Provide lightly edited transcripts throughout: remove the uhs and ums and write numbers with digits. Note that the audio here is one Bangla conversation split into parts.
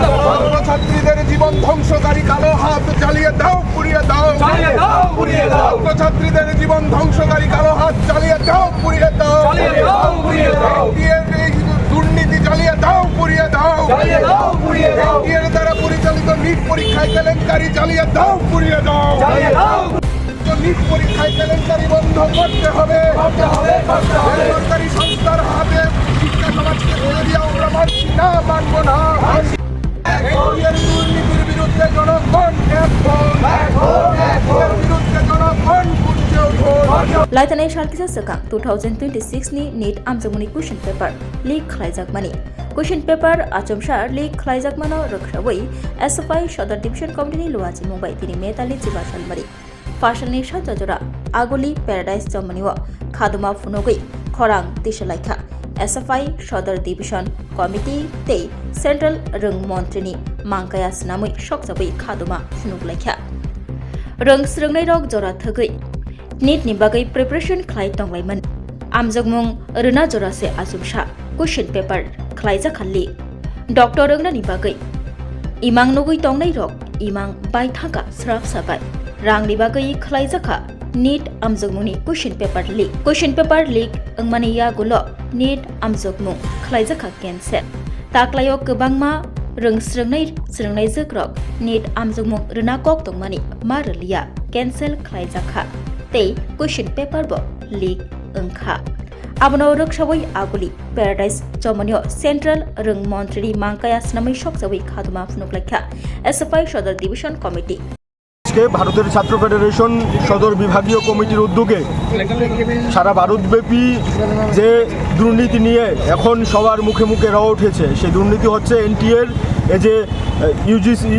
ছাত্রছাত্রীদের জীবন ধ্বংসকারী কালো হাত জ্বালিয়ে দাও, পুড়িয়ে দাও। ছাত্রছাত্রীদের জীবন ধ্বংসকারী কালো হাত জ্বালিয়ে দাও, পুড়িয়ে দাও। দুর্নীতি জ্বালিয়ে দাও, পুড়িয়ে দাও। এর দ্বারা পরিচালিত নিট পরীক্ষায় কেলেঙ্কারি জ্বালিয়ে দাও, পুড়িয়ে দাও। নিট পরীক্ষায় কেলেঙ্কারি বন্ধ করতে হবে। সরকারি সংস্থার হাতে শিক্ষা সমাজকে তুলে দিয়ে আমরা মানছি না, মানব না। দুর্নীতির বিরুদ্ধে জনগণ বিরুদ্ধে জনগণ Laitane Shalkisa Sakang 2026 ni NEET Amjamuni question paper leak khlaijak mani. Question paper achomshar leak khlaijak mano rakrawai SFI Shodar Division Committee ni luaji Mumbai tini metali jibashal mari. Fashal ni sajajora Agoli Paradise Jamaniwa Khaduma Funogui Khorang Tishalaikha SFI Shodar Division Committee te Central Rung Montrini Mangkaya Snamui Shokjabui Khaduma Funuglaikha. Rung Srungnai Rok Jora Thagui NEET ni bagai preparation khlai tonglaiman amjagmung runa jorase asumsha question paper khlaija khalli doctor rungna ni bagai imang nogui tongnai rok imang bai thaka srap sabai rang ni bagai khlaija kha NEET amjagmung ni question paper leak angmani ya gulo NEET amjagmung khlaija kha cancel taklayo kobangma rungsrungnai jakrok NEET amjagmung runa kok tongmani marliya cancel khlaija kha tei question paper bo leak engkha abono roksawai aguli Paradise Jomonio Central Rung Montri Mangkaya Snamai Shokjawai Khaduma Funukhlaikha SFI Shodar Division Committee আজকে ভারতের ছাত্র ফেডারেশন সদর বিভাগীয় কমিটির উদ্যোগে সারা ভারতব্যাপী যে দুর্নীতি নিয়ে এখন সবার মুখে মুখে রওয়া উঠেছে, সেই দুর্নীতি হচ্ছে এনটিএর এই যে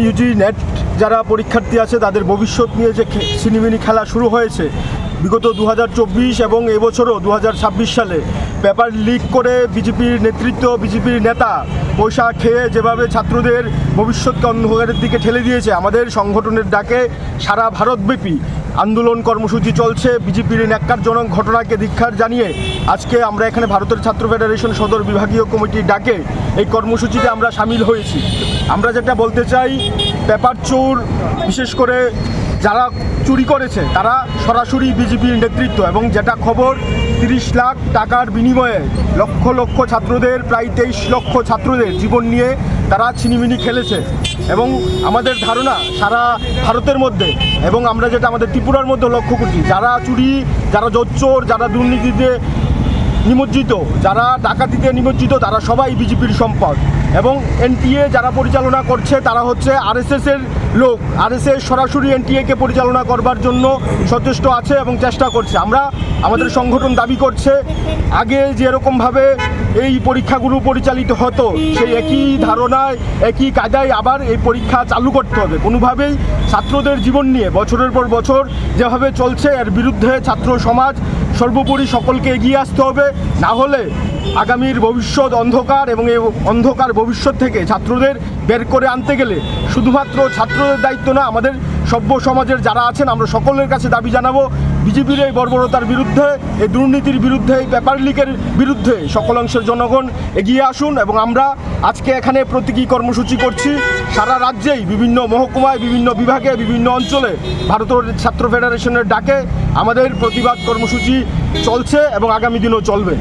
ইউজি নেট যারা পরীক্ষার্থী আছে তাদের ভবিষ্যৎ নিয়ে যে ছিনিমিনি খেলা শুরু হয়েছে বিগত 2024 এবং এবছরও 2026 সালে পেপার লিক করে বিজেপির নেতৃত্ব, বিজেপির নেতা পয়সা খেয়ে যেভাবে ছাত্রদের ভবিষ্যৎকে অন্ধকারের দিকে ঠেলে দিয়েছে, আমাদের সংগঠনের ডাকে সারা ভারতব্যাপী আন্দোলন কর্মসূচি চলছে। বিজেপির ন্যাক্কারজনক ঘটনাকে ধিক্কার জানিয়ে আজকে আমরা এখানে ভারতের ছাত্র ফেডারেশন সদর বিভাগীয় কমিটির ডাকে এই কর্মসূচিতে আমরা সামিল হয়েছি। আমরা যেটা বলতে চাই, পেপার চোর বিশেষ করে যারা চুরি করেছে তারা সরাসরি বিজেপির নেতৃত্ব, এবং যেটা খবর 30 লাখ টাকার বিনিময়ে লক্ষ লক্ষ ছাত্রদের, প্রায় 23 লক্ষ ছাত্রদের জীবন নিয়ে তারা ছিনিমিনি খেলেছে। এবং আমাদের ধারণা সারা ভারতের মধ্যে এবং আমরা যেটা আমাদের ত্রিপুরার মধ্যে লক্ষ্য করছি, যারা চুরি, যারা জোচ্চোর, যারা দুর্নীতিতে নিমজ্জিত, যারা ডাকাতিতে নিমজ্জিত, তারা সবাই বিজেপির সম্পদ। এবং এনটিএ যারা পরিচালনা করছে তারা হচ্ছে আরএসএসের লোক। আরএসএস সরাসরি এনটিএকে পরিচালনা করবার জন্য সচেষ্ট আছে এবং চেষ্টা করছে। আমাদের সংগঠন দাবি করছে, আগে যেরকমভাবে এই পরীক্ষাগুলো পরিচালিত হতো সেই একই ধারণায়, একই কায়দায় আবার এই পরীক্ষা চালু করতে হবে। কোনোভাবেই ছাত্রদের জীবন নিয়ে বছরের পর বছর যেভাবে চলছে এর বিরুদ্ধে ছাত্র সমাজ সর্বোপরি সকলকে এগিয়ে আসতে হবে। না হলে আগামীর ভবিষ্যৎ অন্ধকার, এবং এই অন্ধকার ভবিষ্যৎ থেকে ছাত্রদের বের করে আনতে গেলে শুধুমাত্র ছাত্রদের দায়িত্ব না, আমাদের সভ্য সমাজের যারা আছেন আমরা সকলের কাছে দাবি জানাবো, বিজেপির এই বর্বরতার বিরুদ্ধে, এই দুর্নীতির বিরুদ্ধে, এই পেপার লিকের বিরুদ্ধে সকল অংশের জনগণ এগিয়ে আসুন। এবং আমরা আজকে এখানে প্রতীকী কর্মসূচি করছি সারা রাজ্যেই, বিভিন্ন মহকুমায়, বিভিন্ন বিভাগে, বিভিন্ন অঞ্চলে ভারতের ছাত্র ফেডারেশনের ডাকে আমাদের প্রতিবাদ কর্মসূচি চলছে এবং আগামী দিনও চলবে।